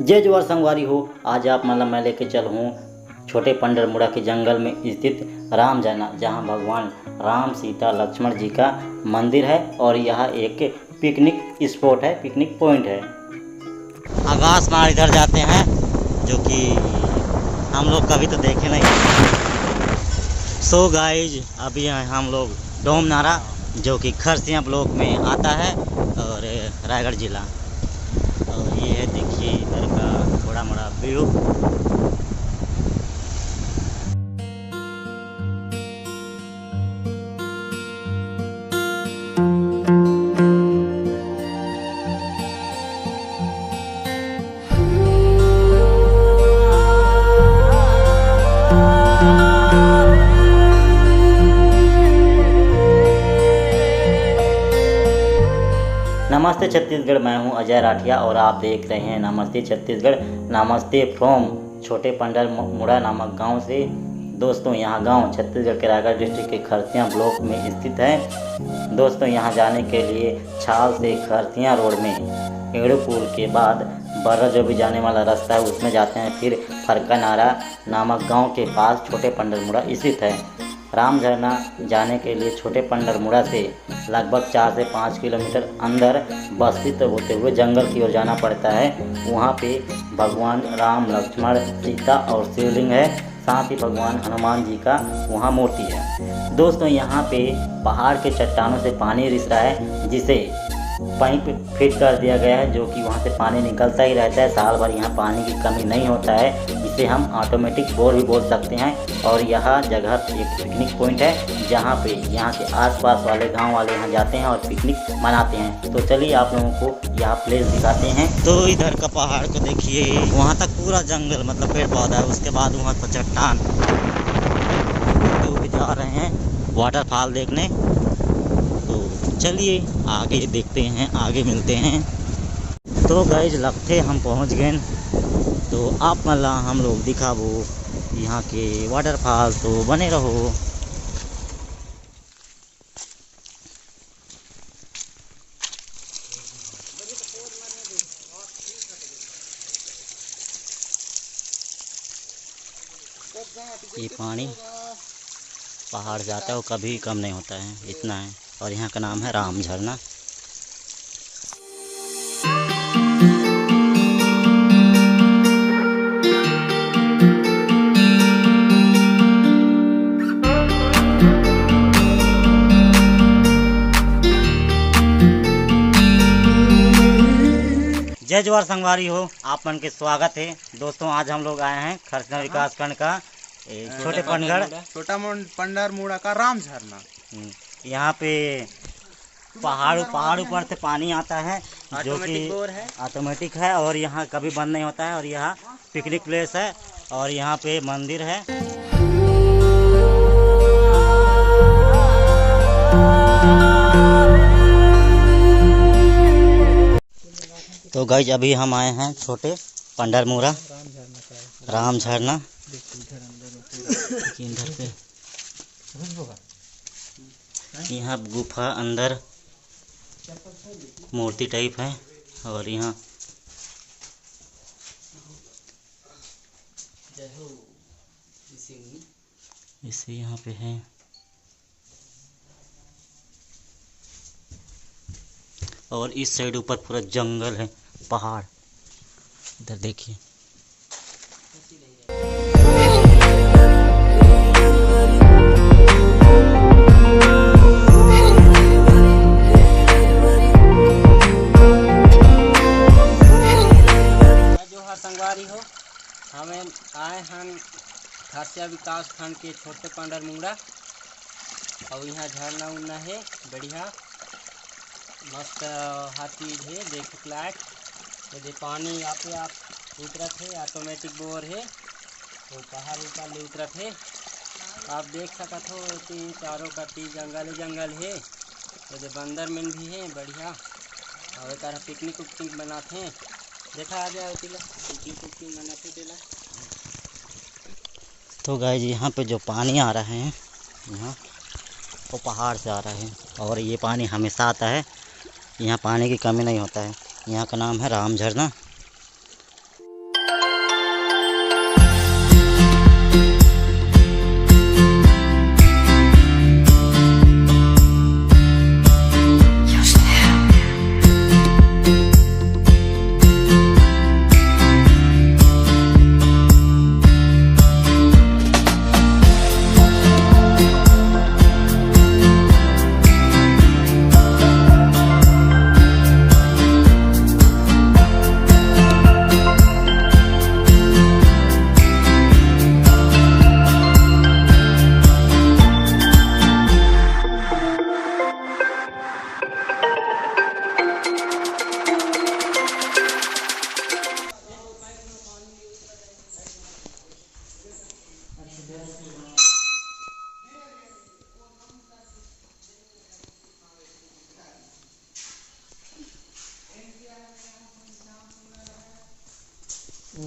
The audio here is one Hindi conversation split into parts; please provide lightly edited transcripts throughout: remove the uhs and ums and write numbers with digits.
जय जवार संगवारी हो। आज आप मतलब मैं लेके चल हूँ छोटे पंडरमुड़ा के जंगल में स्थित राम झरना, जहाँ भगवान राम सीता लक्ष्मण जी का मंदिर है और यह एक पिकनिक स्पॉट है, पिकनिक पॉइंट है। आकाश मार इधर जाते हैं जो कि हम लोग कभी तो देखे नहीं। सो गाइज अभी हम लोग डोम नारा जो कि खरसिया ब्लॉक में आता है और रायगढ़ जिला, और ये है देखिए इधर का थोड़ा मोड़ा व्यू। नमस्ते छत्तीसगढ़, मैं हूं अजय राठिया और आप देख रहे हैं नमस्ते छत्तीसगढ़। नमस्ते फ्रॉम छोटे पंडरमुड़ा नामक गांव से। दोस्तों यहां गांव छत्तीसगढ़ के रायगढ़ डिस्ट्रिक्ट के खरसिया ब्लॉक में स्थित है। दोस्तों यहां जाने के लिए छाल से खरसिया रोड में एड़ू पुल के बाद बर्रा जो भी जाने वाला रास्ता है उसमें जाते हैं, फिर फरका नारा नामक गाँव के पास छोटे पंडरमुड़ा स्थित है। राम झरना जाने के लिए छोटे पंडरमुड़ा से लगभग 4 से 5 किलोमीटर अंदर बस्ती तक होते हुए जंगल की ओर जाना पड़ता है। वहाँ पे भगवान राम लक्ष्मण सीता और शिवलिंग है, साथ ही भगवान हनुमान जी का वहाँ मूर्ति है। दोस्तों यहाँ पे पहाड़ के चट्टानों से पानी रिस रहा है, जिसे पाइप फिट कर दिया गया है जो कि वहाँ से पानी निकलता ही रहता है। साल भर यहाँ पानी की कमी नहीं होता है, जिसे हम ऑटोमेटिक बोर भी बोल सकते हैं। और यह जगह एक पिकनिक पॉइंट है जहाँ पे यहाँ के आसपास वाले गांव वाले यहाँ जाते हैं और पिकनिक मनाते हैं। तो चलिए आप लोगों को यह प्लेस दिखाते हैं। तो इधर का पहाड़ को देखिए, वहाँ तक पूरा जंगल मतलब पेड़ पौधा है, उसके बाद वहाँ पर चट्टान। तो जा रहे हैं वाटरफॉल देखने, चलिए आगे देखते हैं, आगे मिलते हैं। तो गाइज लगते हम पहुंच गए, तो आप मतलब हम लोग दिखाबो यहाँ के वाटरफॉल, तो बने रहो। ये पानी पहाड़ जाता है वो कभी कम नहीं होता है, इतना है। और यहाँ का नाम है राम झरना। जय जवार संगवारी हो, आप मन के स्वागत है। दोस्तों आज हम लोग आए हैं खरसिया विकास खंड का छोटे पंडरमुड़ा का राम झरना। यहाँ पे पहाड़ ऊपर से पानी आता है जो कि ऑटोमेटिक है और यहाँ कभी बंद नहीं होता है। और यहाँ पिकनिक प्लेस है और यहाँ पे मंदिर है। तो गाइज अभी हम आए हैं छोटे पंडरमुड़ा राम झरना। इधर पे यहाँ गुफा अंदर मूर्ति टाइप है और यहाँ इसे यहाँ पे है। और इस साइड ऊपर पूरा जंगल है, पहाड़। इधर देखिए। संगवारी हो, हमें आए हैं खरसिया विकास खंड के छोटे पंडरमुड़ा और यहाँ झरना उड़ना है बढ़िया मस्त हर चीज़ है देखे लायक। यदि पानी आप उतरत है, ऑटोमेटिक बोर है, तो पहाड़ ऊपर ले उतरत है। आप देख सकत हो कि चारों कटी जंगल है। यदि बंदर में भी है बढ़िया, और एक पिकनिक उकनिक बनाते हैं। देखा आ जाए पिकनिक बनाते चला। तो गाइस यहाँ पे जो पानी आ रहा है यहाँ वो पहाड़ से आ रहा है और ये पानी हमेशा आता है, यहाँ पानी की कमी नहीं होता है। यहाँ का नाम है राम झरना। तो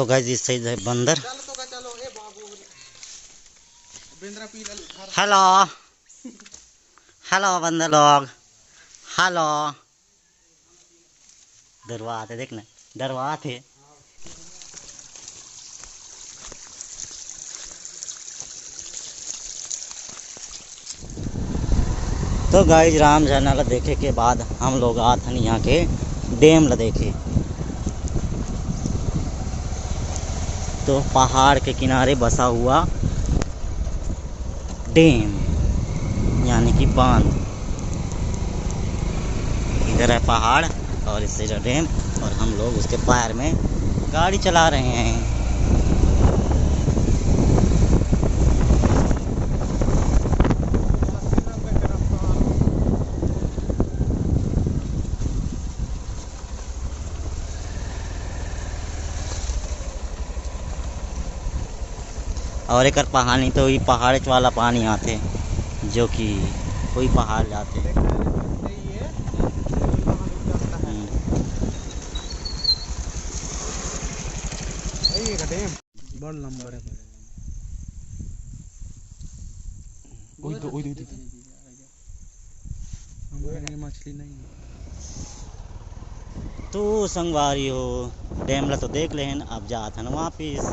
गाइस इस साइड है बंदर। हेलो हेलो बंदर लोग, हेलो। डरवा थे, देखना डरवा थे। तो गाइस राम झरना ला देखे के बाद हम लोग आत हन यहाँ के डैम ला देखे। तो पहाड़ के किनारे बसा हुआ डैम यानी कि बांध। इधर है पहाड़ और इस साइड डैम, और हम लोग उसके पैर में गाड़ी चला रहे हैं। और एक पानी तो वही पहाड़ वाला पानी आते जो कि कोई पहाड़ जाते। बड़ नंबर है। हमारे मछली नहीं। तो संगवारी हो डैम ला तो देख लेन, अब जात हन वापिस।